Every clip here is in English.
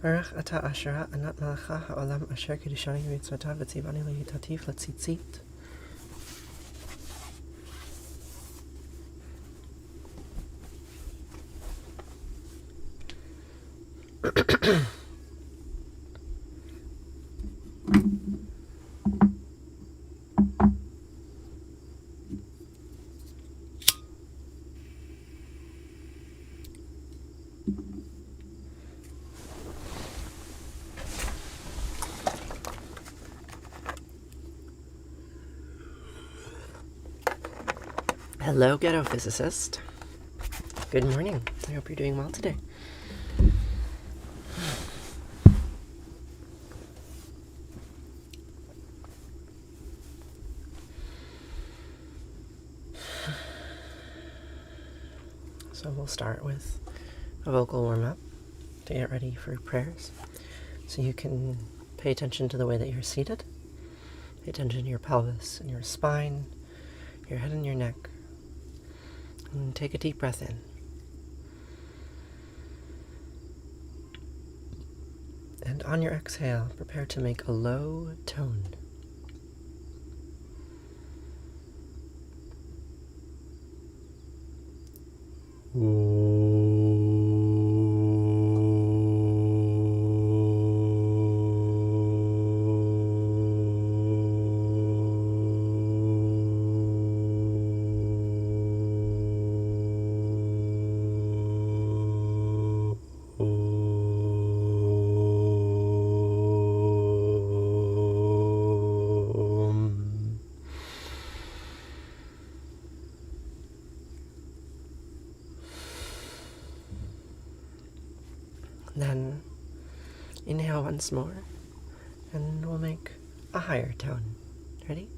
Baruch ata Asherah anat malacha ha'olam asher kiddushani v'mitzvotav v'tzivani le'hitatif l'tzitzit. Hello, ghetto physicist. Good morning. I hope you're doing well today. So we'll start with a vocal warm-up to get ready for prayers. So you can pay attention to the way that you're seated. Pay attention to your pelvis and your spine, your head and your neck. And take a deep breath in. And on your exhale, prepare to make a low tone. Then inhale once more, and we'll make a higher tone. Ready?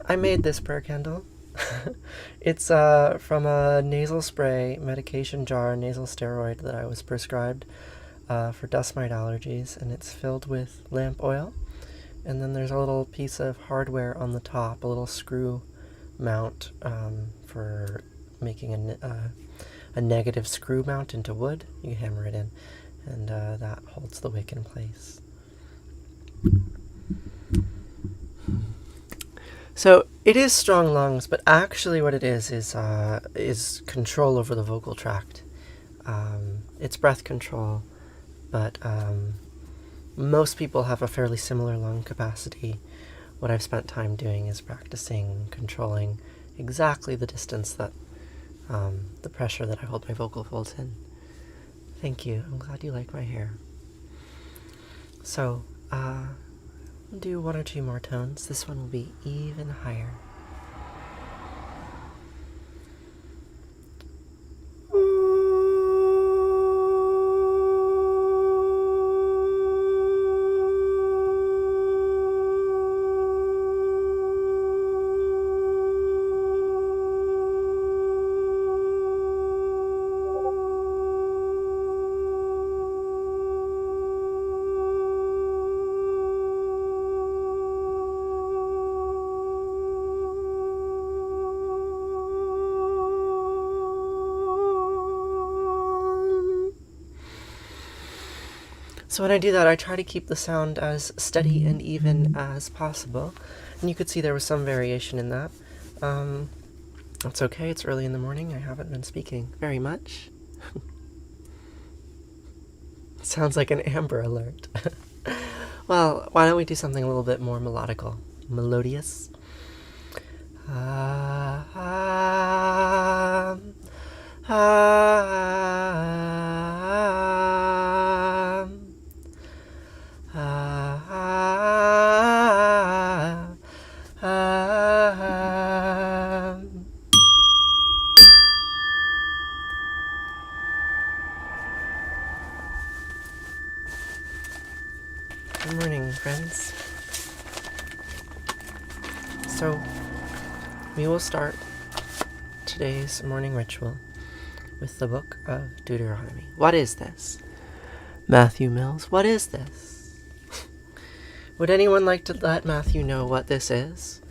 I made this prayer candle. It's from a nasal spray medication jar, nasal steroid that I was prescribed for dust mite allergies, and it's filled with lamp oil. And then there's a little piece of hardware on the top, a little screw mount for making a negative screw mount into wood. You hammer it in, and that holds the wick in place. So it is strong lungs, but actually what it is control over the vocal tract. It's breath control, but most people have a fairly similar lung capacity. What I've spent time doing is practicing controlling exactly the distance that the pressure that I hold my vocal folds in. Thank you. I'm glad you like my hair. So, do one or two more tones. This one will be even higher. So when I do that, I try to keep the sound as steady and even as possible. And you could see there was some variation in that. That's okay, it's early in the morning. I haven't been speaking very much. It sounds like an Amber Alert. Well, why don't we do something a little bit more melodical, melodious? Good morning, friends. So, we will start today's morning ritual with the Book of Deuteronomy. What is this? Matthew Mills, what is this? Would anyone like to let Matthew know what this is?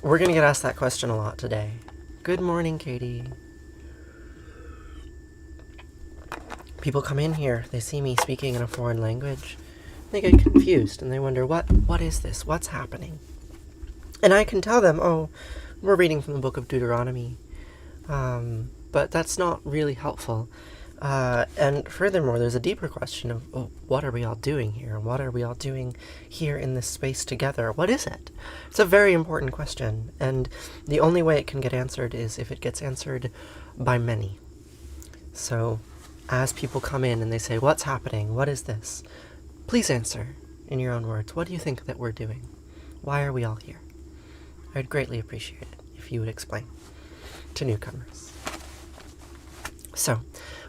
We're going to get asked that question a lot today. Good morning, Katie. People come in here, they see me speaking in a foreign language, they get confused, and they wonder, what is this? What's happening? And I can tell them, oh, we're reading from the Book of Deuteronomy, but that's not really helpful. And furthermore, there's a deeper question of, what are we all doing here? What are we all doing here in this space together? What is it? It's a very important question, and the only way it can get answered is if it gets answered by many. So, as people come in and they say, what's happening? What is this? Please answer in your own words. What do you think that we're doing? Why are we all here? I'd greatly appreciate it if you would explain to newcomers. So,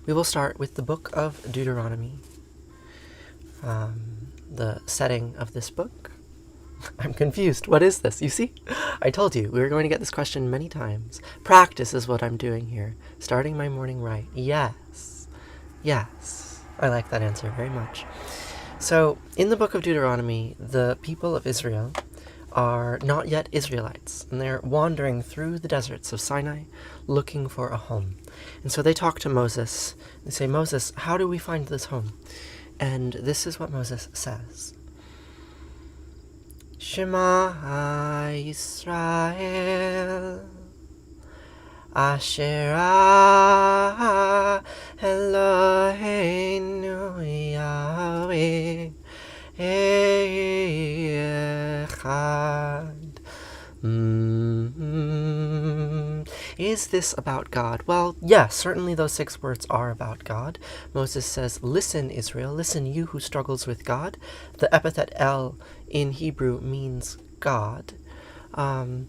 we will start with the Book of Deuteronomy. The setting of this book. I'm confused. What is this? You see? I told you, we were going to get this question many times. Practice is what I'm doing here. Starting my morning right. Yes. Yes. I like that answer very much. So, in the Book of Deuteronomy, the people of Israel are not yet Israelites, and they're wandering through the deserts of Sinai looking for a home. And so they talk to Moses. They say, Moses, how do we find this home? And this is what Moses says. Shema Yisrael, Asherah, Eloheinu Yahweh, Echad. Is this about God? Well, yes, certainly those 6 words are about God. Moses says, listen, Israel, listen, you who struggles with God. The epithet El in Hebrew means God. And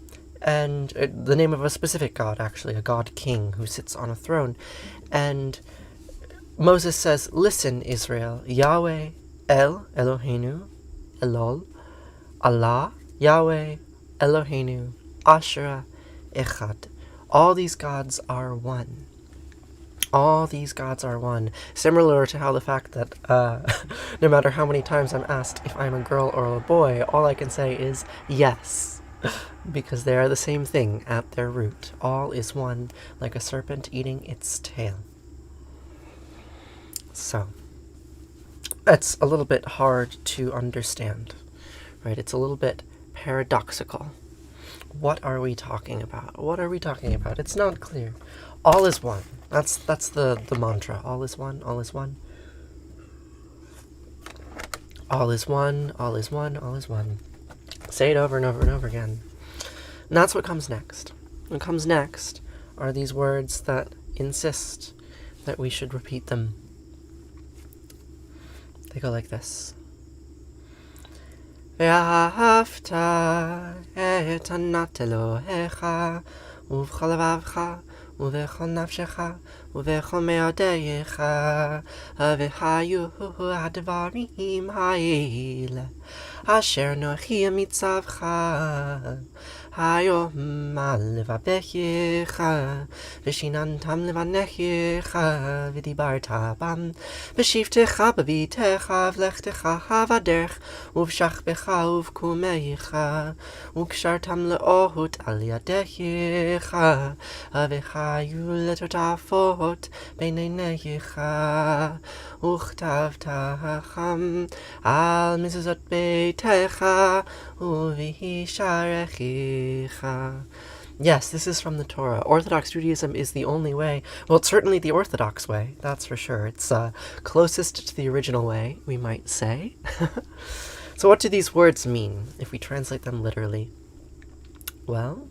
the name of a specific God, actually, a God king who sits on a throne. And Moses says, listen, Israel, Yahweh, El, Eloheinu, Elol, Allah, Yahweh, Eloheinu, Asherah, Echad. All these gods are one. All these gods are one. Similar to how the fact that no matter how many times I'm asked if I'm a girl or a boy, all I can say is yes. Because they are the same thing at their root. All is one, like a serpent eating its tail. So, it's a little bit hard to understand, right? It's a little bit paradoxical. What are we talking about? What are we talking about? It's not clear. All is one. That's the mantra. All is one, all is one. All is one, all is one, all is one. Say it over and over and over again. And that's what comes next. What comes next are these words that insist that we should repeat them. They go like this. ואהבת את ענת אלוהיך ובכל לבבך ובכל נפשך ובכל מאודייך והיו הדברים האלה אשר אנוכי מצווך היום על לבביך ושיננתם לבניך ודיברת בם בשבתך בביתך ולכתך בדרך ובשכבך ובקומך וקשרתם לאוהות על ידיך והיו לטוטפות בין עיניך וכתבתכם על מזוזות ביתך ובשעריך. Yes, this is from the Torah. Orthodox Judaism is the only way. Well, it's certainly the Orthodox way, that's for sure. It's closest to the original way, we might say. So what do these words mean, if we translate them literally? Well,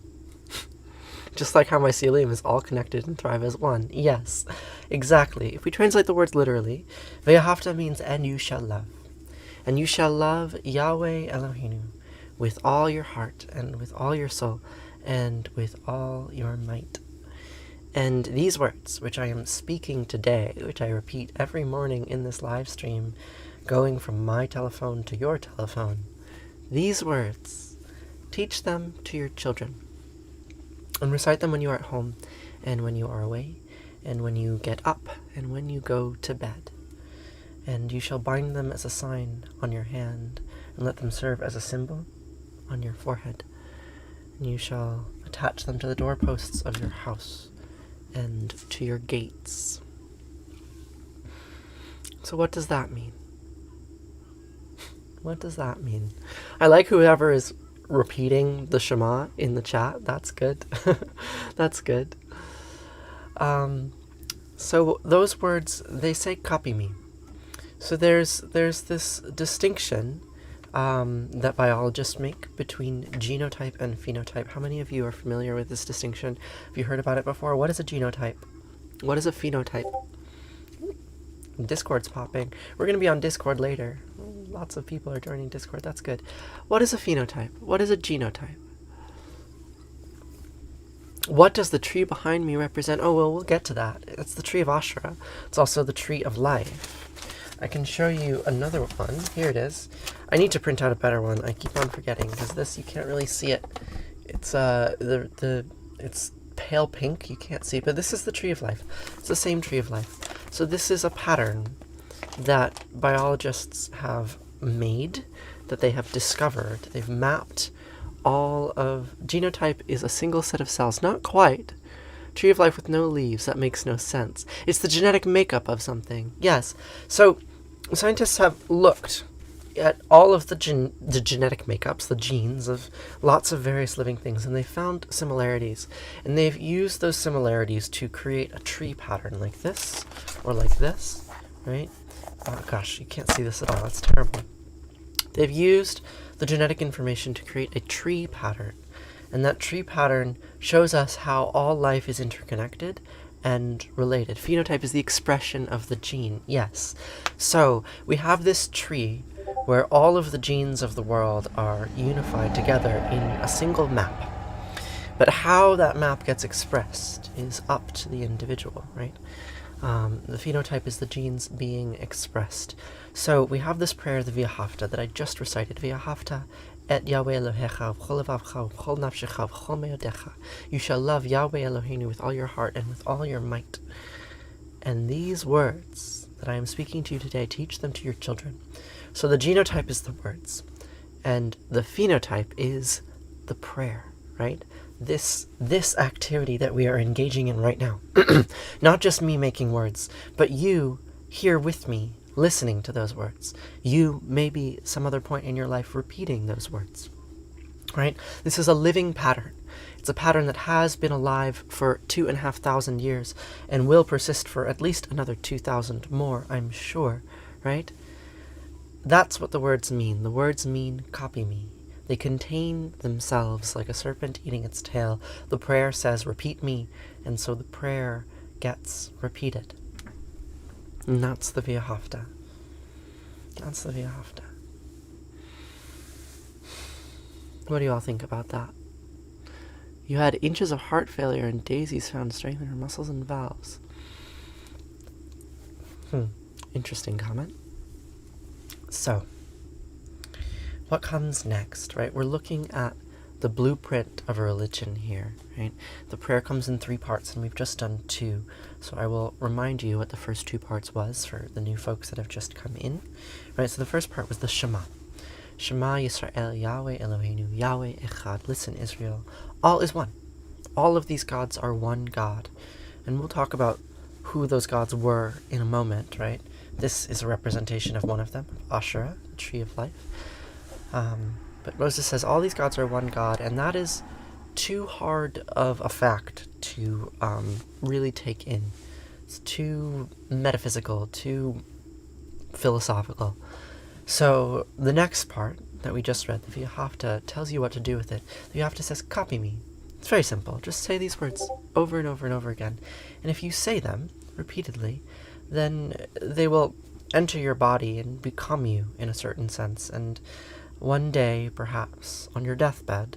just like how mycelium is all connected and thrive as one. Yes, exactly. If we translate the words literally, Ve'ahavta means, and you shall love. And you shall love Yahweh Eloheinu with all your heart and with all your soul and with all your might. And these words, which I am speaking today, which I repeat every morning in this live stream, going from my telephone to your telephone. These words, teach them to your children, and recite them when you are at home, and when you are away, and when you get up, and when you go to bed. And you shall bind them as a sign on your hand, and let them serve as a symbol on your forehead. And you shall attach them to the doorposts of your house and to your gates. So what does that mean? What does that mean? I like whoever is repeating the Shema in the chat. That's good. That's good. So those words, they say copy me. So there's this distinction that biologists make between genotype and phenotype. How many of you are familiar with this distinction? Have you heard about it before? What is a genotype? What is a phenotype? Discord's popping. We're going to be on Discord later. Lots of people are joining Discord. That's good. What is a phenotype? What is a genotype? What does the tree behind me represent? Oh, well, we'll get to that. It's the tree of Asherah. It's also the tree of life. I can show you another one. Here it is. I need to print out a better one. I keep on forgetting because this, you can't really see it. It's it's pale pink. You can't see it, but this is the tree of life. It's the same tree of life. So this is a pattern that biologists have made, that they have discovered. They've mapped all of... Genotype is a single set of cells. Not quite. Tree of life with no leaves. That makes no sense. It's the genetic makeup of something. Yes. So scientists have looked at all of the genetic makeups, the genes of lots of various living things, and they found similarities. And they've used those similarities to create a tree pattern like this, or like this, right? Oh gosh, you can't see this at all. That's terrible. They've used the genetic information to create a tree pattern. And that tree pattern shows us how all life is interconnected and related. Phenotype is the expression of the gene, yes. So we have this tree where all of the genes of the world are unified together in a single map. But how that map gets expressed is up to the individual, right? The phenotype is the genes being expressed. So we have this prayer, the V'ahavta, that I just recited. V'ahavta et Yahweh Elohecha v'chol levavcha v'chol nafshecha v'chol meodecha. You shall love Yahweh Eloheinu with all your heart and with all your might. And these words that I am speaking to you today, teach them to your children. So the genotype is the words, and the phenotype is the prayer, right? This activity that we are engaging in right now. Not just me making words, but you here with me, listening to those words. You, maybe some other point in your life, repeating those words, right? This is a living pattern. It's a pattern that has been alive for 2,500 years and will persist for at least another 2,000 more, I'm sure, right? That's what the words mean. The words mean, copy me. They contain themselves like a serpent eating its tail. The prayer says, repeat me, and so the prayer gets repeated. And that's the V'ahavta. That's the V'ahavta. What do you all think about that? You had inches of heart failure and daisies found strength in her muscles and valves. Interesting comment. So, what comes next, right? We're looking at the blueprint of a religion here, right? The prayer comes in 3 parts, and we've just done 2. So I will remind you what the first 2 parts was for the new folks that have just come in, right? So the first part was the Shema. Shema Yisrael, Yahweh Eloheinu, Yahweh Echad. Listen, Israel, all is one. All of these gods are one God. And we'll talk about who those gods were in a moment, right? This is a representation of one of them, Asherah, the tree of life. But Moses says all these gods are one God, and that is too hard of a fact to really take in. It's too metaphysical, too philosophical. So the next part that we just read, the V'ahavta, tells you what to do with it. The V'ahavta says, copy me. It's very simple. Just say these words over and over and over again. And if you say them repeatedly, then they will enter your body and become you in a certain sense. And one day, perhaps, on your deathbed,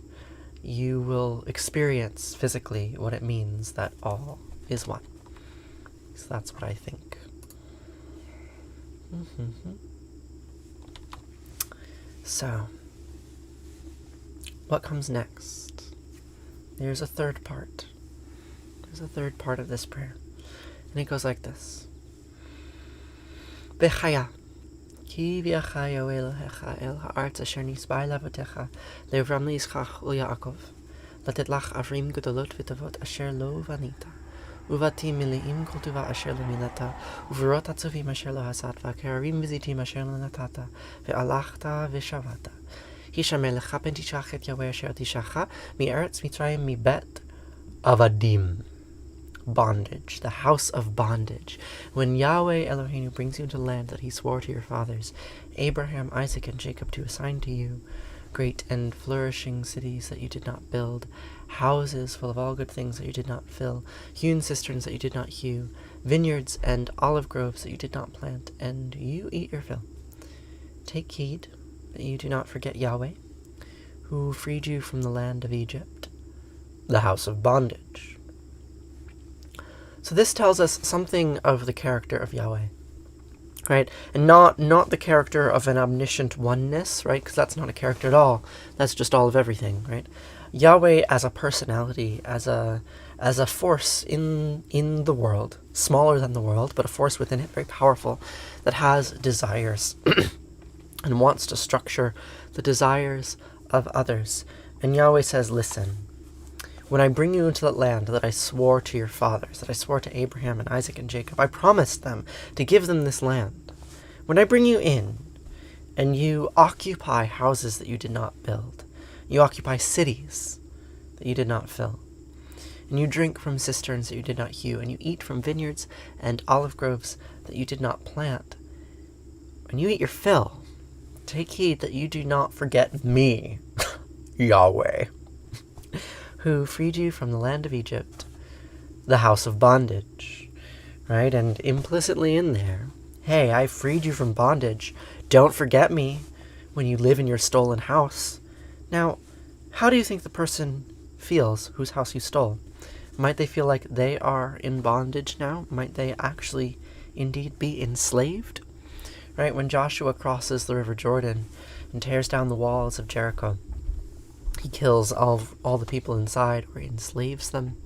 you will experience physically what it means that all is one. So that's what I think. So, what comes next? There's a third part. There's a third part of this prayer. And it goes like this. Bechaya. Ki v'yachai Yahweh Elohecha el ha'artz asher nisbai lavotecha le'avram li'Yitzchak u'Yaakov לתת לך עברים גדולות וטובות אשר לא בנית, ובתים מלאים כל טובה אשר לא מילאת, וברות עצובים אשר לא עשת, וכרמים וזיתים אשר לא נתת, והלכת ושבת. הישמר לך פן תשכח את יהוה אשר תשכחה מארץ מצרים מבית עבדים. Bondage, the house of bondage. When Yahweh Eloheinu brings you into the land that he swore to your fathers, Abraham, Isaac, and Jacob, to assign to you, great and flourishing cities that you did not build, houses full of all good things that you did not fill, hewn cisterns that you did not hew, vineyards and olive groves that you did not plant, and you eat your fill. Take heed that you do not forget Yahweh, who freed you from the land of Egypt, the house of bondage. So this tells us something of the character of Yahweh, right? And not the character of an omniscient oneness, right? Because that's not a character at all. That's just all of everything, right? Yahweh as a personality, as a force in the world, smaller than the world, but a force within it, very powerful, that has desires and wants to structure the desires of others. And Yahweh says, listen, when I bring you into that land that I swore to your fathers, that I swore to Abraham and Isaac and Jacob, I promised them to give them this land. When I bring you in, and you occupy houses that you did not build, you occupy cities that you did not fill, and you drink from cisterns that you did not hew, and you eat from vineyards and olive groves that you did not plant, and you eat your fill, take heed that you do not forget me, Yahweh, who freed you from the land of Egypt, the house of bondage, right? And implicitly in there, hey, I freed you from bondage. Don't forget me when you live in your stolen house. Now, how do you think the person feels whose house you stole? Might they feel like they are in bondage now? Might they actually indeed be enslaved? Right? When Joshua crosses the river Jordan and tears down the walls of Jericho, he kills all the people inside, or enslaves them,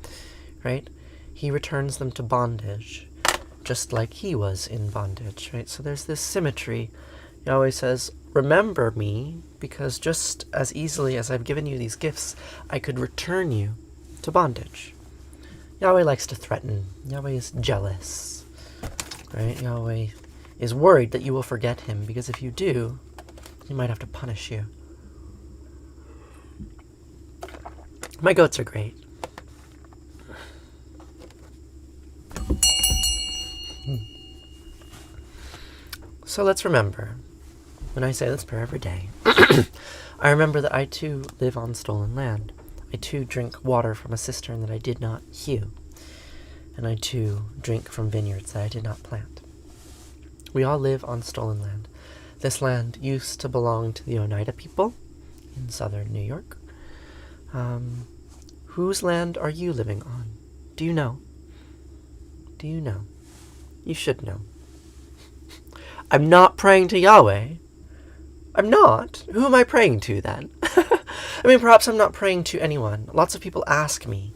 right? He returns them to bondage, just like he was in bondage, right? So there's this symmetry. Yahweh says, remember me, because just as easily as I've given you these gifts, I could return you to bondage. Yahweh likes to threaten. Yahweh is jealous, right? Yahweh is worried that you will forget him, because if you do, he might have to punish you. My goats are great. So let's remember, when I say this prayer every day, I remember that I too live on stolen land. I too drink water from a cistern that I did not hew. And I too drink from vineyards that I did not plant. We all live on stolen land. This land used to belong to the Oneida people in southern New York. Whose land are you living on? Do you know? Do you know? You should know. I'm not praying to Yahweh. I'm not. Who am I praying to then? I mean, perhaps I'm not praying to anyone. Lots of people ask me,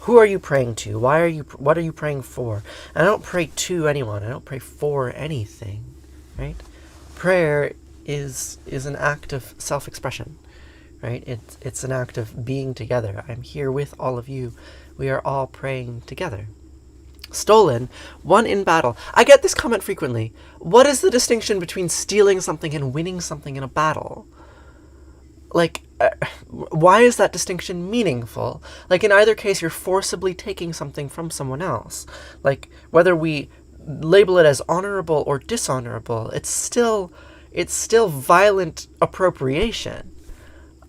who are you praying to? What are you praying for? And I don't pray to anyone. I don't pray for anything, right? Prayer is an act of self-expression. Right? It's an act of being together. I'm here with all of you. We are all praying together. Stolen, won in battle. I get this comment frequently. What is the distinction between stealing something and winning something in a battle? Like, why is that distinction meaningful? Like, in either case, you're forcibly taking something from someone else. Like, whether we label it as honorable or dishonorable, it's still violent appropriation.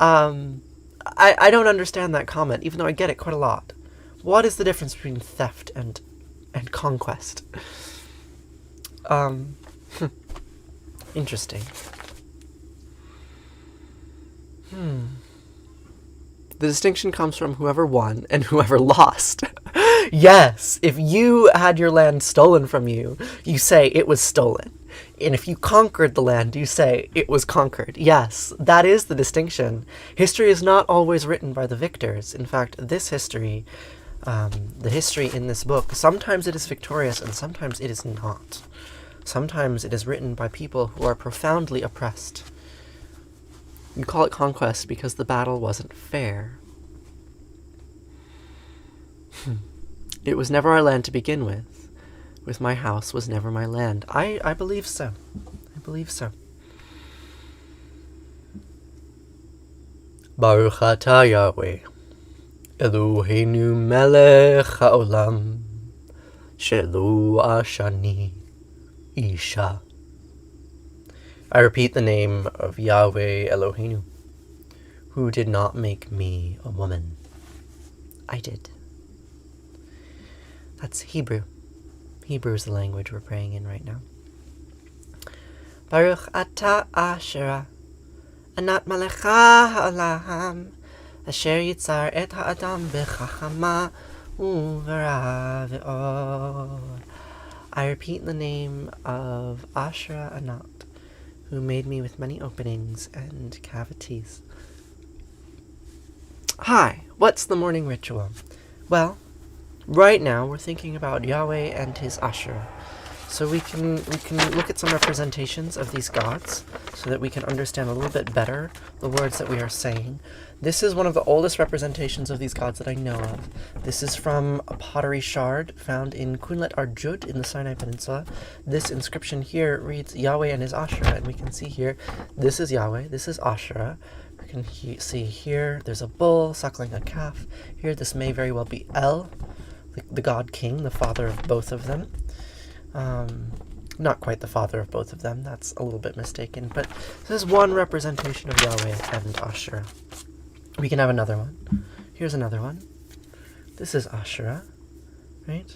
I don't understand that comment, even though I get it quite a lot. What is the difference between theft and conquest? Interesting. The distinction comes from whoever won and whoever lost. Yes, if you had your land stolen from you, you say it was stolen. And if you conquered the land, you say it was conquered. Yes, that is the distinction. History is not always written by the victors. In fact, this history, the history in this book, sometimes it is victorious and sometimes it is not. Sometimes it is written by people who are profoundly oppressed. You call it conquest because the battle wasn't fair. It was never our land to begin with. With my house was never my land. I believe so. I believe so. Baruch atah Yahweh, Eloheinu melech haolam, shelo ashani isha. I repeat the name of Yahweh Eloheinu, who did not make me a woman. I did. That's Hebrew. Hebrew is the language we're praying in right now. Baruch atah Asherah, anat malecha ha'olam, asher yitzar et ha'adam b'chachama u'v'ra v'or. I repeat the name of Asherah Anat, who made me with many openings and cavities. Hi, what's the morning ritual? Well, right now we're thinking about Yahweh and his Asherah. So we can look at some representations of these gods so that we can understand a little bit better the words that we are saying. This is one of the oldest representations of these gods that I know of. This is from a pottery shard found in Kunlet Arjud in the Sinai Peninsula. This inscription here reads Yahweh and his Asherah, and we can see here, this is Yahweh, this is Asherah. We can see here, there's a bull suckling a calf. Here, this may very well be El, the god king, the father of both of them. Not quite the father of both of them, that's a little bit mistaken, but this is one representation of Yahweh and Asherah. We can have another one. Here's another one. This is Asherah, right?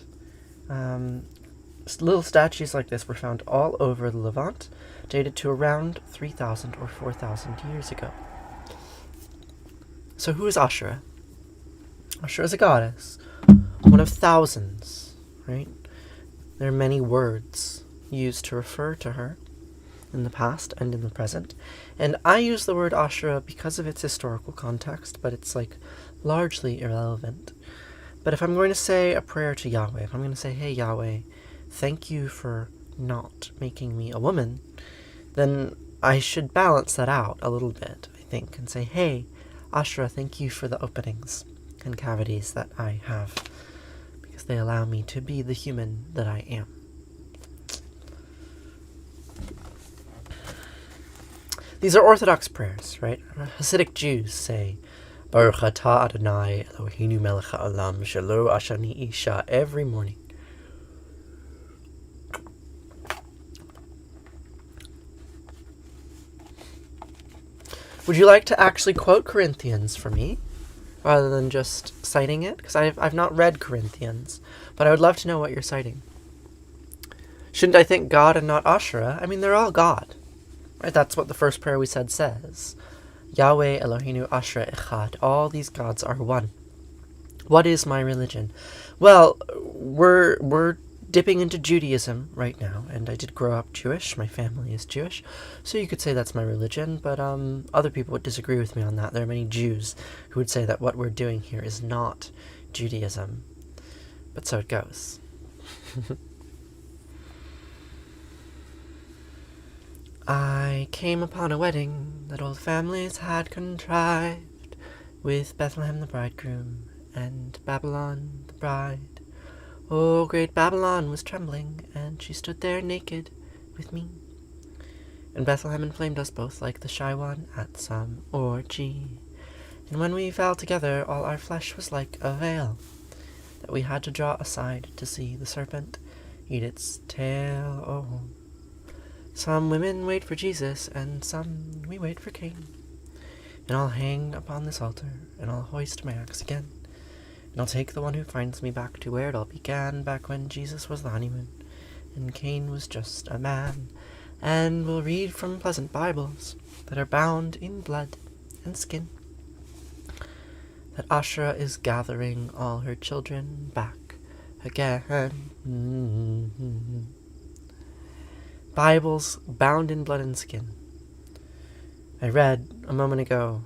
Little statues like this were found all over the Levant, dated to around 3,000 or 4,000 years ago. So who is Asherah? Asherah is a goddess, one of thousands, right? There are many words used to refer to her in the past and in the present. And I use the word Asherah because of its historical context, but it's largely irrelevant. But if I'm going to say a prayer to Yahweh, if I'm going to say, hey Yahweh, thank you for not making me a woman, then I should balance that out a little bit, I think, and say, hey Asherah, thank you for the openings and cavities that I have, because they allow me to be the human that I am. These are Orthodox prayers, right? Hasidic Jews say, Baruch atah Adonai Eloheinu melech haolam shelo ashani isha every morning. Would you like to actually quote Corinthians for me, rather than just citing it? Because I've not read Corinthians, but I would love to know what you're citing. Shouldn't I thank God and not Asherah? I mean, they're all God. Right? That's what the first prayer we said says. Yahweh Eloheinu Asherah Echad. All these gods are one. What is my religion? Well, we're dipping into Judaism right now, and I did grow up Jewish. My family is Jewish, so you could say that's my religion, but other people would disagree with me on that. There are many Jews who would say that what we're doing here is not Judaism. But so it goes. I came upon a wedding that old families had contrived, with Bethlehem the bridegroom and Babylon the bride. Oh, great Babylon was trembling, and she stood there naked with me. And Bethlehem inflamed us both like the shy one at some orgy. And when we fell together, all our flesh was like a veil that we had to draw aside to see the serpent eat its tail. Oh, some women wait for Jesus, and some we wait for Cain. And I'll hang upon this altar, and I'll hoist my axe again. And I'll take the one who finds me back to where it all began, back when Jesus was the honeymoon, and Cain was just a man. And we'll read from pleasant Bibles that are bound in blood and skin, that Asherah is gathering all her children back again. Bibles bound in blood and skin. I read a moment ago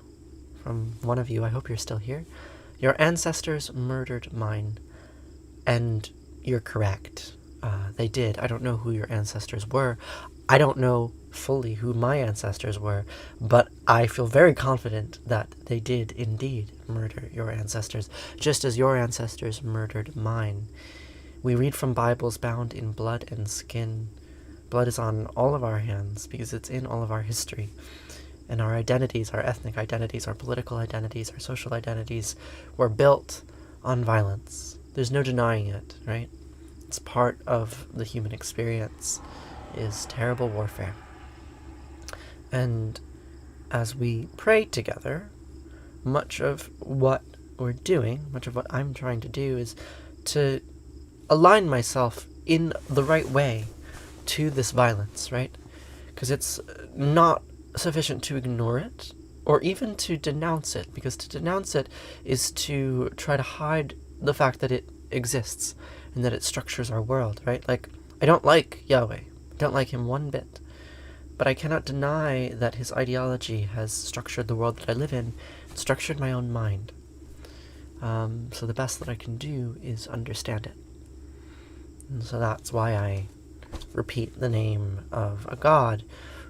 from one of you, I hope you're still here, your ancestors murdered mine. And you're correct. They did. I don't know who your ancestors were. I don't know fully who my ancestors were, but I feel very confident that they did indeed murder your ancestors, just as your ancestors murdered mine. We read from Bibles bound in blood and skin. Blood is on all of our hands because it's in all of our history. And our identities, our ethnic identities, our political identities, our social identities were built on violence. There's no denying it, right? It's part of the human experience, is terrible warfare. And as we pray together, much of what we're doing, much of what I'm trying to do is to align myself in the right way to this violence, right? Because it's not sufficient to ignore it or even to denounce it, because to denounce it is to try to hide the fact that it exists and that it structures our world, right? Like, I don't like Yahweh. I don't like him one bit. But I cannot deny that his ideology has structured the world that I live in, structured my own mind. So the best that I can do is understand it. And so that's why I repeat the name of a God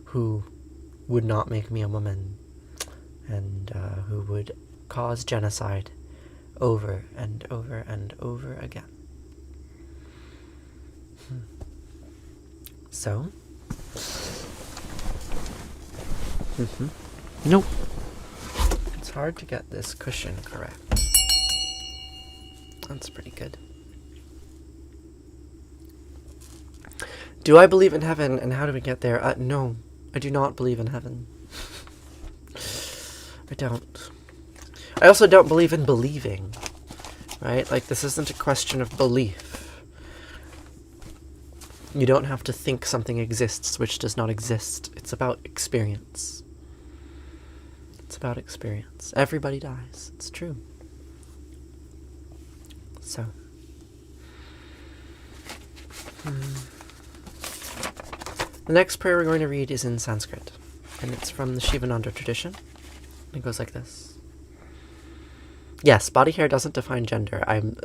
who would not make me a woman, and who would cause genocide over and over and over again. So, nope. It's hard to get this cushion correct. That's pretty good. Do I believe in heaven, and how do we get there? No, I do not believe in heaven. I don't. I also don't believe in believing, right? Like, this isn't a question of belief. You don't have to think something exists which does not exist. It's about experience. It's about experience. Everybody dies. It's true. So. The next prayer we're going to read is in Sanskrit, and it's from the Shivananda tradition. It goes like this. Yes, body hair doesn't define gender. I'm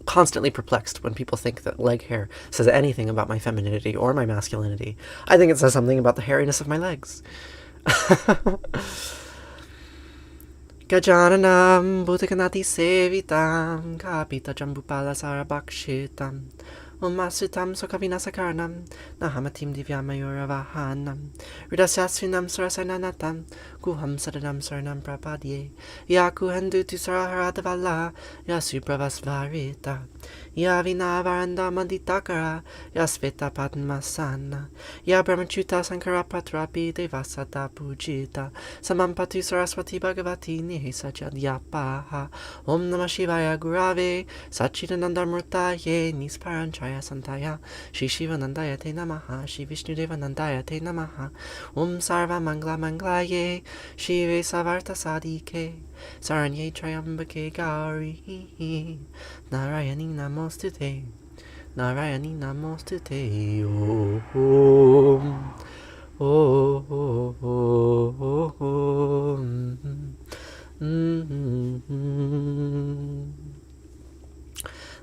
constantly perplexed when people think that leg hair says anything about my femininity or my masculinity. I think it says something about the hairiness of my legs. Gajananam Bhudakanati Sevitam Kapita Jambupala Sarabakshitam Masutam Sokavinasakarnam Nahamatim Divyamayuravahanam Ridasyasvinam Surasananatam Guham Sadanam Saranam Prapadye Yakuhendutu Saraharadavala Yasupravasvarita Yavinavaranda Manditakara Yasveta Padmasana Yabrahmachuta Sankara Patrapi Devasata Pujita Samampatu Saraswati Bhagavati Nihesajadyapaha Om Namah Shivaya Gurave Sachidananda Murtaye Nisparanchaya Santaya Shri Shivanandaya Te Namaha Shri Vishnudevanandaya Te Namaha Om Sarva Mangla Manglaye Shive Savarta Sadike Saranye Trayambake Gauri Narayani Namostute Narayani Namostute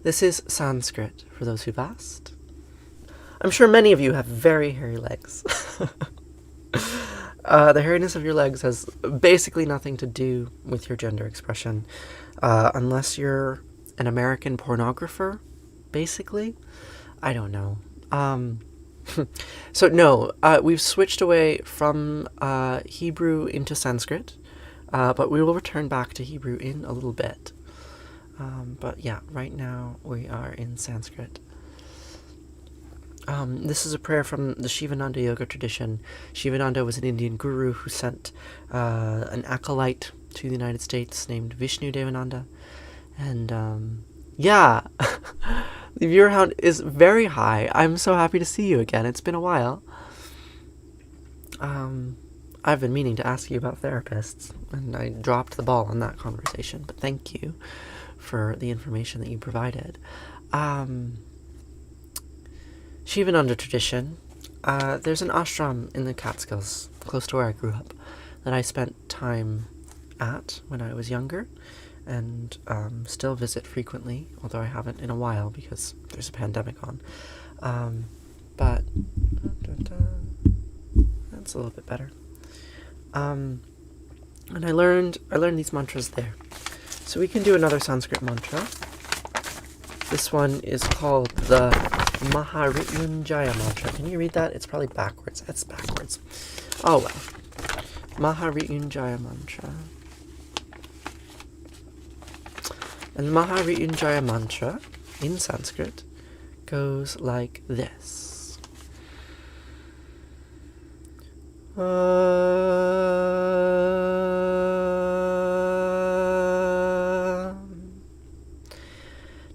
This is Sanskrit, for those who've asked. I'm sure many of you have very hairy legs. The hairiness of your legs has basically nothing to do with your gender expression, unless you're an American pornographer, basically. I don't know. So no, we've switched away from Hebrew into Sanskrit, but we will return back to Hebrew in a little bit. But yeah, right now we are in Sanskrit. This is a prayer from the Shivananda yoga tradition. Shivananda was an Indian guru who sent an acolyte to the United States named Vishnu Devananda. And yeah, the viewer count is very high. I'm so happy to see you again. It's been a while. I've been meaning to ask you about therapists, and I dropped the ball on that conversation, but thank you for the information that you provided. Shivananda tradition, There's an ashram in the Catskills, close to where I grew up, that I spent time at when I was younger, and still visit frequently, although I haven't in a while because there's a pandemic on. But that's a little bit better. And I learned these mantras there. So we can do another Sanskrit mantra. This one is called the Maharityunjaya mantra. Can you read that? It's probably backwards. It's backwards. Oh well. Maharityunjaya mantra. And the Maharityunjaya mantra in Sanskrit goes like this.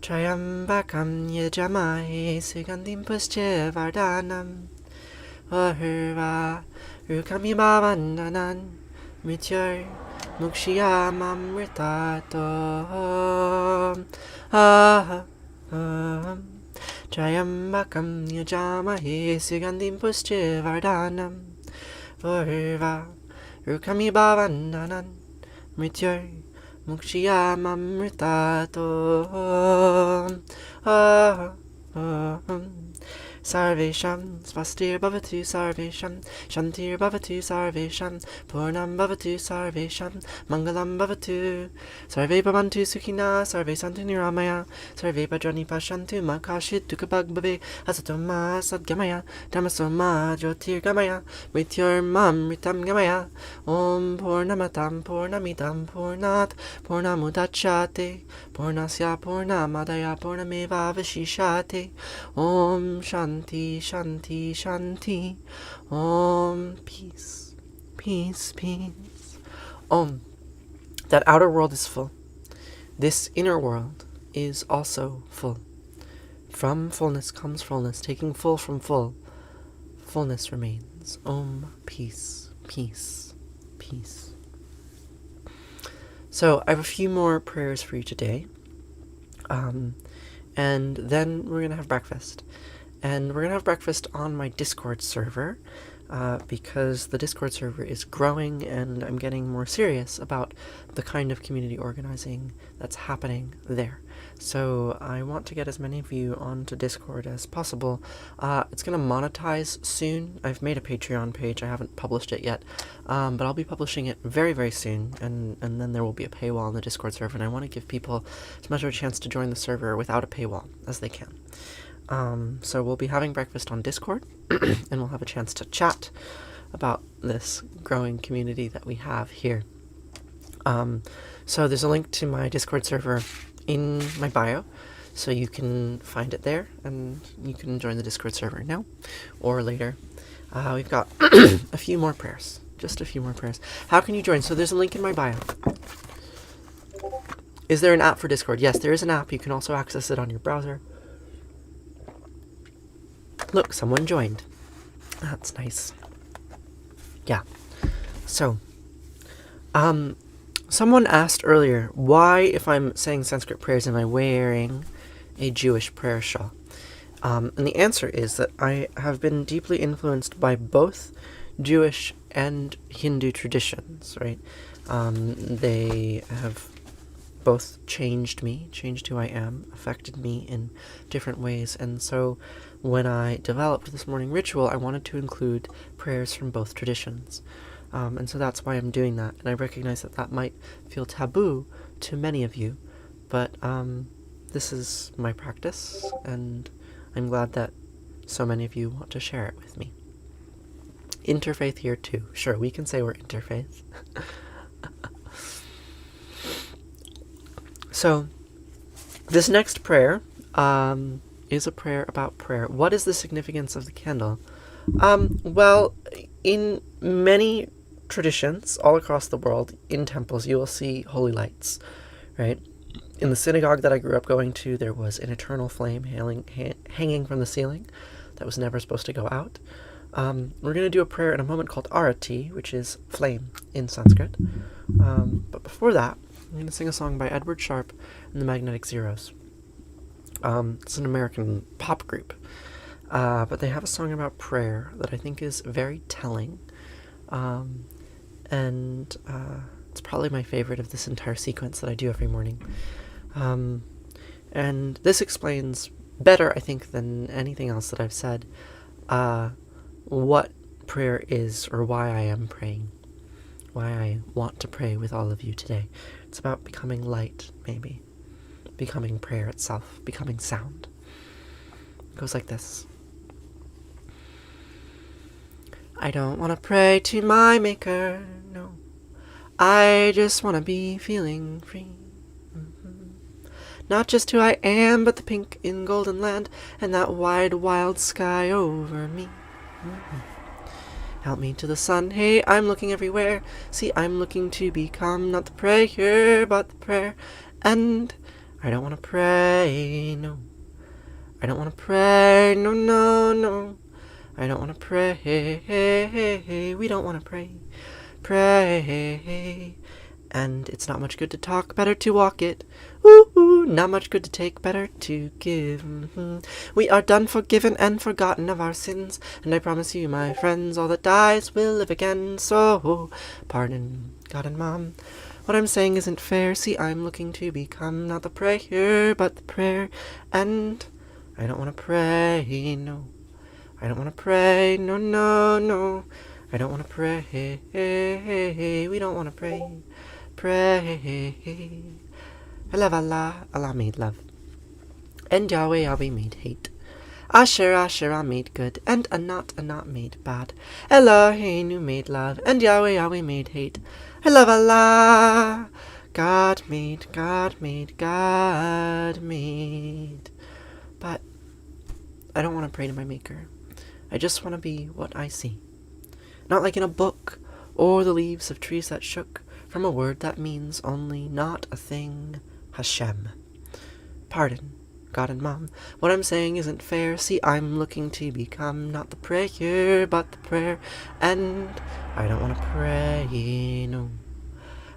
Trayambakam yajamahe sugandim pusche vardhanam ahurva rukamibavandanan mrityar mukshiyamamritato Trayambakam yajamahe sugandim pusche vardhanam ahurva rukamibavandanan mrityar Mukshiyamamritato Sarvesham Svastir Bhavatu Sarvesham Shantir Bhavatu Sarvesham Purnam Bhavatu Sarvesham Mangalam Bhavatu Sarve Bhavantu Sukhina Sarve Santu Niramaya Sarve Bhadrani Pashantu Makashit Dukhabhag Bhave Asatoma Sadgamaya Dhamasoma Jyotir Gamaya Mrityur Mamritam Gamaya Om Purnamatam Purnamidam Purnat Purnamudachate Purnasya Purnamadaya Purnameva Vashishate Om Shanti Shanti Shanti Om Peace Peace Peace Om. That outer world is full. This inner world is also full. From fullness comes fullness. Taking full from full, fullness remains. Om Peace Peace Peace. So I have a few more prayers for you today. And then we're going to have breakfast. And we're going to have breakfast on my Discord server, because the Discord server is growing and I'm getting more serious about the kind of community organizing that's happening there. So I want to get as many of you onto Discord as possible. It's going to monetize soon. I've made a Patreon page. I haven't published it yet, but I'll be publishing it very, very soon, and then there will be a paywall on the Discord server, and I want to give people as much of a chance to join the server without a paywall as they can. So we'll be having breakfast on Discord, and we'll have a chance to chat about this growing community that we have here. So there's a link to my Discord server in my bio, so you can find it there, and you can join the Discord server now or later. We've got a few more prayers, just a few more prayers. How can you join? So there's a link in my bio. Is there an app for Discord? Yes, there is an app. You can also access it on your browser. Look, someone joined. That's nice. Yeah. So, someone asked earlier, why, if I'm saying Sanskrit prayers, am I wearing a Jewish prayer shawl? And the answer is that I have been deeply influenced by both Jewish and Hindu traditions, right? They have both changed me, changed who I am, affected me in different ways. And so when I developed this morning ritual, I wanted to include prayers from both traditions. And so that's why I'm doing that. And I recognize that that might feel taboo to many of you, but this is my practice, and I'm glad that so many of you want to share it with me. Interfaith here too. Sure, we can say we're interfaith. So, this next prayer is a prayer about prayer. What is the significance of the candle? Well, in many traditions all across the world, in temples, you will see holy lights, right? In the synagogue that I grew up going to, there was an eternal flame hanging from the ceiling that was never supposed to go out. We're going to do a prayer in a moment called arati, which is flame in Sanskrit. But before that, I'm going to sing a song by Edward Sharpe and the Magnetic Zeros. It's an American pop group. But they have a song about prayer that I think is very telling. And it's probably my favorite of this entire sequence that I do every morning. And this explains better, I think, than anything else that I've said, what prayer is, or why I am praying, why I want to pray with all of you today. It's about becoming light, maybe. Becoming prayer itself, becoming sound. It goes like this. I don't want to pray to my maker, no. I just want to be feeling free. Not just who I am, but the pink in golden land and that wide, wild sky over me. Help me to the sun, hey, I'm looking everywhere. See, I'm looking to become not the prayer, but the prayer. And I don't want to pray, no. I don't want to pray, no, no, no. I don't want to pray, we don't want to pray. Pray. And it's not much good to talk, better to walk it. Ooh, not much good to take, better to give. We are done, forgiven, and forgotten of our sins. And I promise you, my friends, all that dies will live again. So, pardon, God and Mom. What I'm saying isn't fair. See, I'm looking to become not the prayer, but the prayer. And I don't want to pray, no. I don't want to pray, no, no, no. I don't want to pray, we don't want to pray. Pray. I love Allah, Allah made love. And Yahweh, Yahweh made hate. Asherah, Asherah made good. And Anat, Anat made bad. Eloheinu made love. And Yahweh, Yahweh made hate. I love Allah. God made, God made, God made. But I don't want to pray to my maker. I just want to be what I see. Not like in a book, or the leaves of trees that shook, from a word that means only not a thing, Hashem. Pardon, God and Mom, what I'm saying isn't fair. See, I'm looking to become not the prayer, but the prayer. And I don't want to pray, no.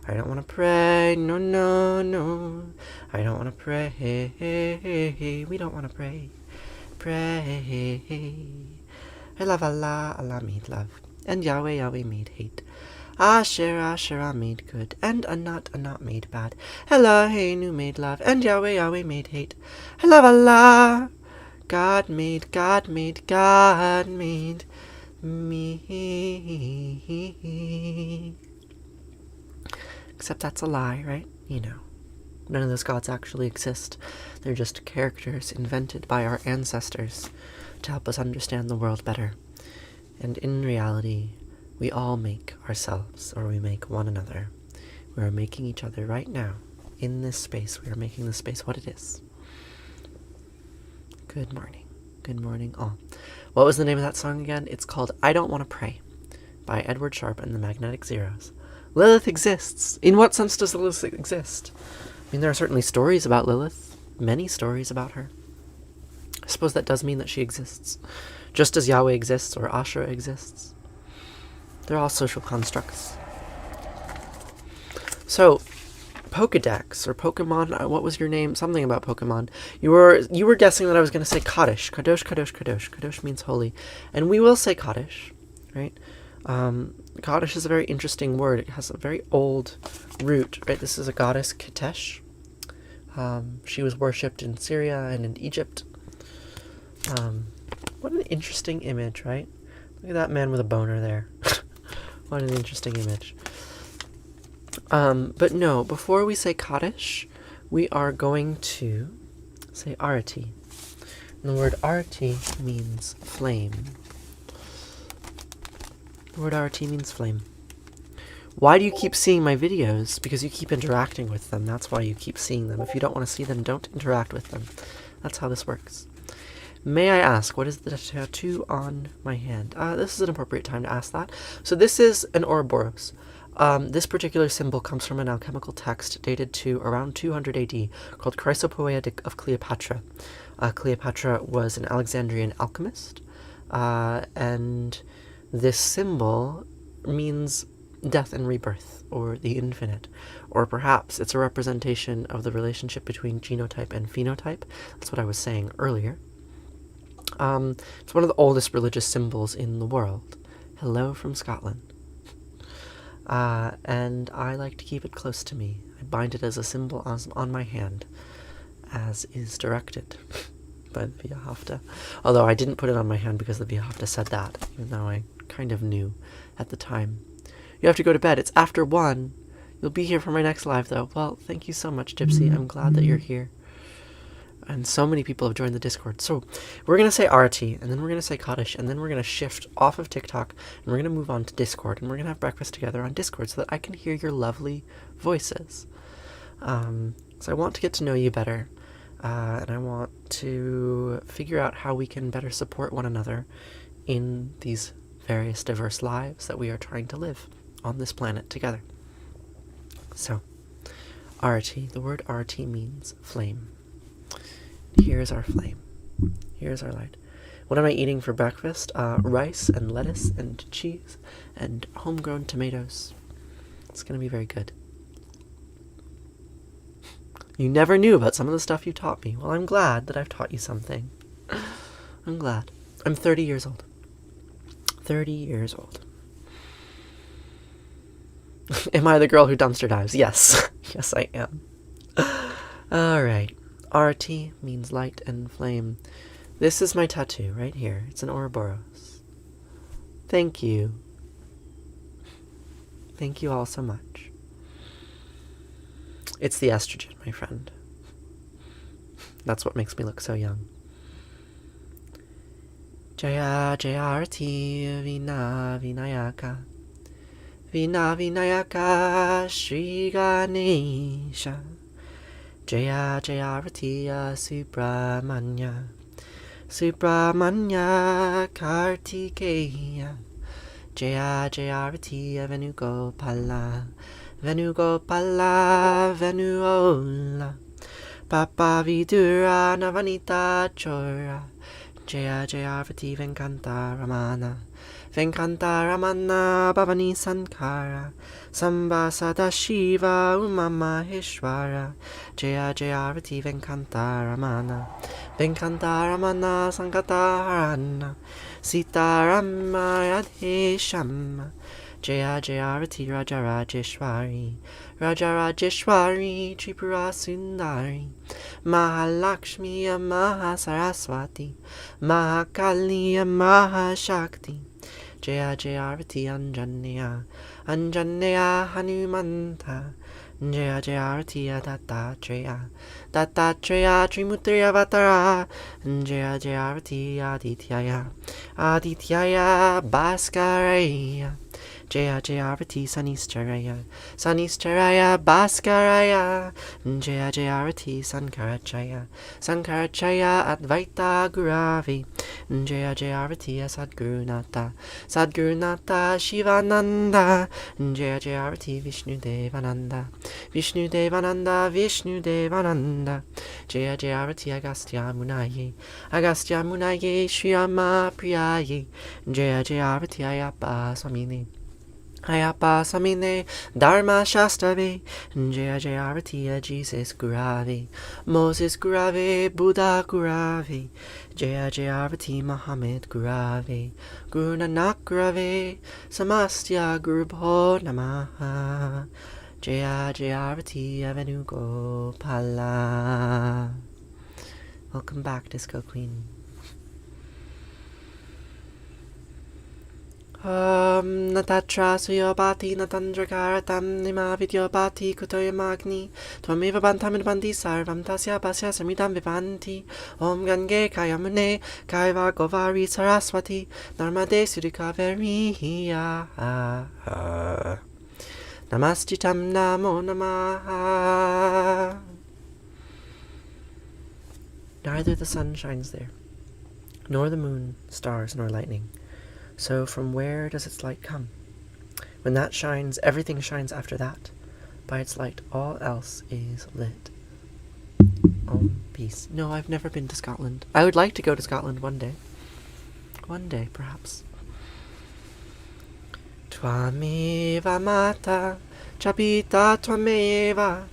I don't want to pray, no, no, no. I don't want to pray, we don't want to pray. Pray. I love Allah, Allah made love. And Yahweh, Yahweh made hate. Asherah, Asherah made good. And Anat, Anat made bad. Eloheinu made love. And Yahweh, Yahweh made hate. I love Allah. God made, God made, God made me. Except that's a lie, right? You know. None of those gods actually exist. They're just characters invented by our ancestors to help us understand the world better. And in reality, we all make ourselves, or we make one another. We are making each other right now. In this space, we are making this space what it is. Good morning. Good morning, all. What was the name of that song again? It's called I Don't Want to Pray by Edward Sharpe and the Magnetic Zeros. Lilith exists. In what sense does Lilith exist? I mean, there are certainly stories about Lilith. Many stories about her. I suppose that does mean that she exists. Just as Yahweh exists or Asherah exists. They're all social constructs. So, Pokedex or Pokemon, what was your name? Something about Pokemon. You were guessing that I was going to say Kaddish. Kadosh, Kadosh, Kadosh. Kadosh means holy. And we will say Kaddish, right? Kaddish is a very interesting word. It has a very old root, right? This is a goddess, Katesh. She was worshipped in Syria and in Egypt. What an interesting image, right? Look at that man with a boner there. What an interesting image. But no, before we say Kaddish, we are going to say Arati. And the word Arati means flame. The word Arati means flame. Why do you keep seeing my videos? Because you keep interacting with them. That's why you keep seeing them. If you don't want to see them, don't interact with them. That's how this works. May I ask, what is the tattoo on my hand? This is an appropriate time to ask that. So this is an Ouroboros. This particular symbol comes from an alchemical text dated to around 200 AD called Chrysopoeia of Cleopatra. Cleopatra was an Alexandrian alchemist, and this symbol means death and rebirth, or the infinite, or perhaps it's a representation of the relationship between genotype and phenotype. That's what I was saying earlier. It's one of the oldest religious symbols in the world. Hello from Scotland. And I like to keep it close to me. I bind it as a symbol on my hand, as is directed by the Viahafta. Although I didn't put it on my hand because the Viahafta said that, even though I kind of knew at the time. You have to go to bed. It's after 1. You'll be here for my next live, though. Well, thank you so much, Gypsy. I'm glad that you're here. And so many people have joined the Discord. So we're going to say Arati, and then we're going to say Kaddish, and then we're going to shift off of TikTok, and we're going to move on to Discord, and we're going to have breakfast together on Discord so that I can hear your lovely voices. So I want to get to know you better, and I want to figure out how we can better support one another in these various diverse lives that we are trying to live on this planet together. So, Arati, the word Arati means flame. Here's our flame. Here's our light. What am I eating for breakfast? Rice and lettuce and cheese and homegrown tomatoes. It's going to be very good. You never knew about some of the stuff you taught me. Well, I'm glad that I've taught you something. I'm glad. I'm 30 years old. 30 years old. Am I the girl who dumpster dives? Yes. Yes, I am. All right. Arati means light and flame. This is my tattoo right here. It's an Ouroboros. Thank you. Thank you all so much. It's the estrogen, my friend. That's what makes me look so young. Jaya Jaya Arati Vina Vinayaka Vina Vinayaka Shri Ganesha Jaya Jaya Ratiya Subramanya Subramanya Kartikeya Jaya Jaya Ratiya Venugopala Venugopala Venuola Papa Vidura Navanita Chora Jaya Jaya Rati Venkanta Ramana Venkanta Ramana Bhavani Sankara Samba Sadashiva Uma Maheshwara Jaya Jaya Rati Venkanta Ramana Venkanta Ramana Sankata Harana Sita Rama Radhe Shama Jaya Jaya Rati Raja Rajeshwari Raja Rajeshwari Tripura Sundari Mahalakshmi Mahasaraswati Mahakali Mahashakti Jaya Jaya Rati Anjaneya Anjaneya Hanumanta Jaya Jaya Rati Dattatreya Dattatreya Trimutri Avatara Jaya Jaya Rati Adityaya Adityaya Bhaskaraya Jaya Jaya Rati Sanistaraya Sanistaraya Bhaskaraya Jaya Jaya Rati Sankarachaya Sankarachaya Advaita Guravi Jaya Jaya Rati Sadgurunata Sadgurunata Shivananda Jaya Jaya Rati Vishnu Devananda Vishnu Devananda Vishnu Devananda Jaya Jaya Rati Agastya Munaye Agastya Munaye Shriyama Priyaye Jaya Jaya Rati Ayappa Swamini Ayappa Samine Dharma Shastave Jaya Jaya Ratiya Jesus Gurave Moses Gurave Buddha Gurave Jaya Jaya Rati Muhammad Gurave Guru Nanak Gurave Samastya Gurubho Namaha Jaya Jaya Ratiya Venugopala. Welcome back, Disco Queen. Natatra Suyobati Natandrakaratam Nima Vidyobati Kutoyamagni Twameva Bantam Bandi Sarvam Tasya Basya Samidam Vivanti Om Gange Kayamune Kaiva Govari Saraswati Narmade Surikaveriya Namastitam Namo Namaha. Neither the sun shines there, nor the moon, stars, nor lightning. So from where does its light come? When that shines, everything shines after that. By its light, all else is lit. Om, peace. No, I've never been to Scotland. I would like to go to Scotland one day. One day, perhaps. Twameva mata, chapita twameva,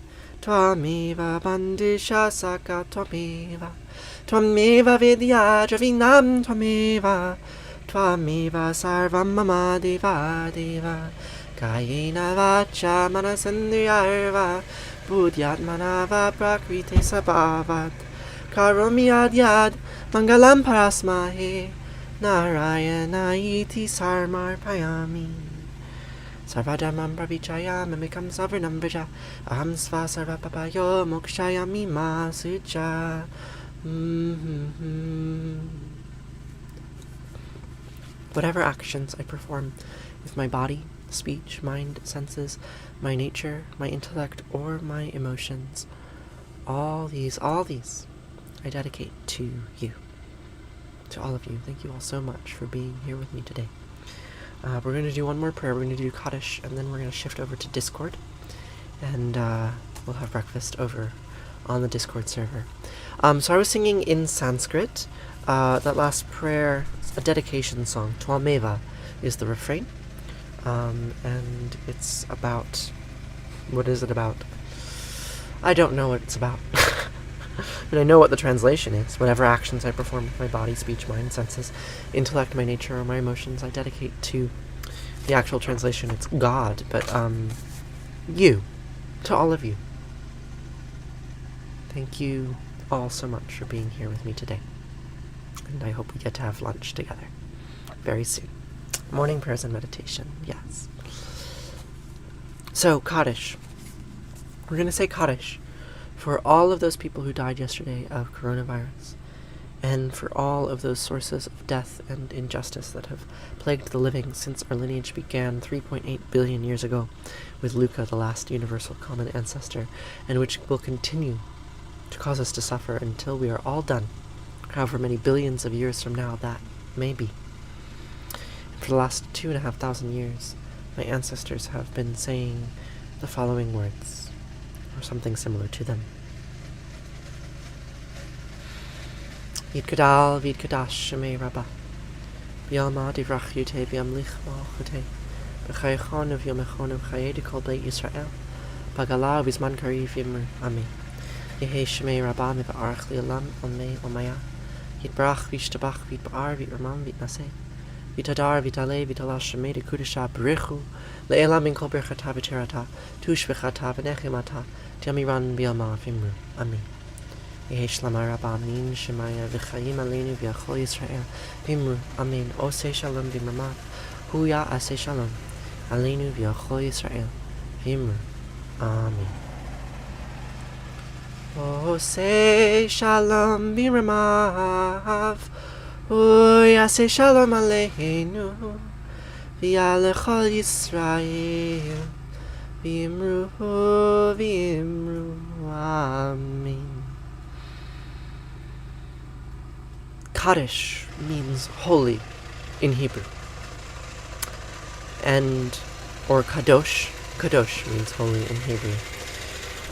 twameva bandisha saka twameva, Tvameva vidya dravinam tvameva. Tvameva sarvam mama deva deva. Kayena vacha manasandriyarva. Buddhyatmanava prakrite sabhavat. Karomi adyad mangalam parasmahe. Narayana iti sarmar payami. Sarvadhamam pravichaya mimikam savarnam vrija. Aham sva sarvapapayo mokshayami masucha. Whatever actions I perform with my body, speech, mind, senses, my nature, my intellect, or my emotions, all these, I dedicate to you. To all of you. Thank you all so much for being here with me today. We're going to do one more prayer. We're going to do Kaddish, and then we're going to shift over to Discord, and we'll have breakfast over on the Discord server. So I was singing in Sanskrit. That last prayer, a dedication song. Twameva is the refrain, and it's about... What is it about? I don't know what it's about. But I know what the translation is. Whatever actions I perform with my body, speech, mind, senses, intellect, my nature, or my emotions, I dedicate to the actual translation. It's God, but you, to all of you. Thank you all so much for being here with me today. And I hope we get to have lunch together very soon. Morning prayers and meditation, yes. So, Kaddish. We're going to say Kaddish for all of those people who died yesterday of coronavirus, and for all of those sources of death and injustice that have plagued the living since our lineage began 3.8 billion years ago with Luca, the last universal common ancestor, and which will continue to cause us to suffer until we are all done, however many billions of years from now that may be. And for the last 2,500 years, my ancestors have been saying the following words, or something similar to them. Yidkadal vidkadash shemei rabba. Bialma divrach yute biamlich malchute. B'chaychon of yomechon of chayed kol beit Yisrael. Bagala vizman kari vimr. Amen. Yehe shemei rabba miva'arach li'olam omei omaya. Yidbrach vishtabach vidba'ar vidramam vidnaseh. Vitadar vitale vitala shemei de kudisha b'richu. Le'elam min kol birchata v'tirata. Tush v'chata v'nechimata. Tiamiran bialma vimru. Amen. Yehe shlamar rabba min shemaya v'chayim aleinu v'yachol Yisrael. Vimru. Amen. Oseh shalom v'mramat. Huya aseh shalom. Aleinu v'yachol Yisrael. Vimru. Amen. Oseh shalom v'mramav. Huya aseh shalom aleinu v'yachol Yisrael. Vimru. Vimru. Amen. Kaddish means holy in Hebrew. Or kadosh. Kadosh means holy in Hebrew.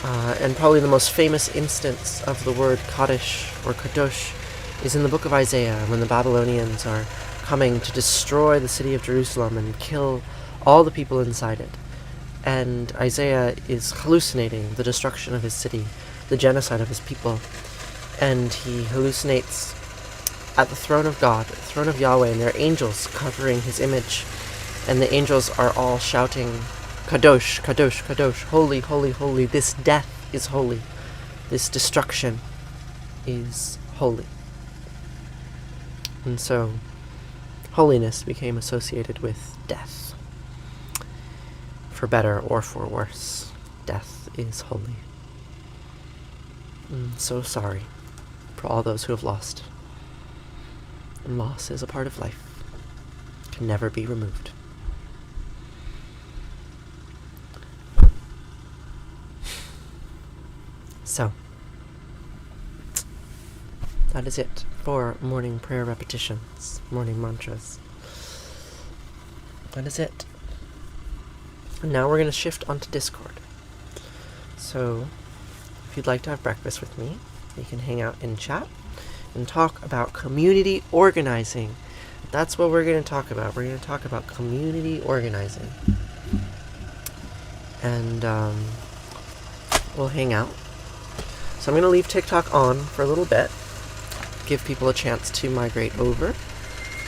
And probably the most famous instance of the word Kaddish or kadosh is in the Book of Isaiah, when the Babylonians are coming to destroy the city of Jerusalem and kill all the people inside it. And Isaiah is hallucinating the destruction of his city, the genocide of his people. And he hallucinates at the throne of God, the throne of Yahweh, and there are angels covering his image. And the angels are all shouting, Kadosh, Kadosh, Kadosh, holy, holy, holy. This death is holy. This destruction is holy. And so, holiness became associated with death. For better or for worse, death is holy. I'm so sorry for all those who have lost. And loss is a part of life. It can never be removed. So, that is it for morning prayer repetitions, morning mantras. That is it. And now we're going to shift onto Discord. So, if you'd like to have breakfast with me, you can hang out in chat and talk about community organizing. That's what we're going to talk about. We're going to talk about community organizing. And we'll hang out. So I'm going to leave TikTok on for a little bit. give people a chance to migrate over.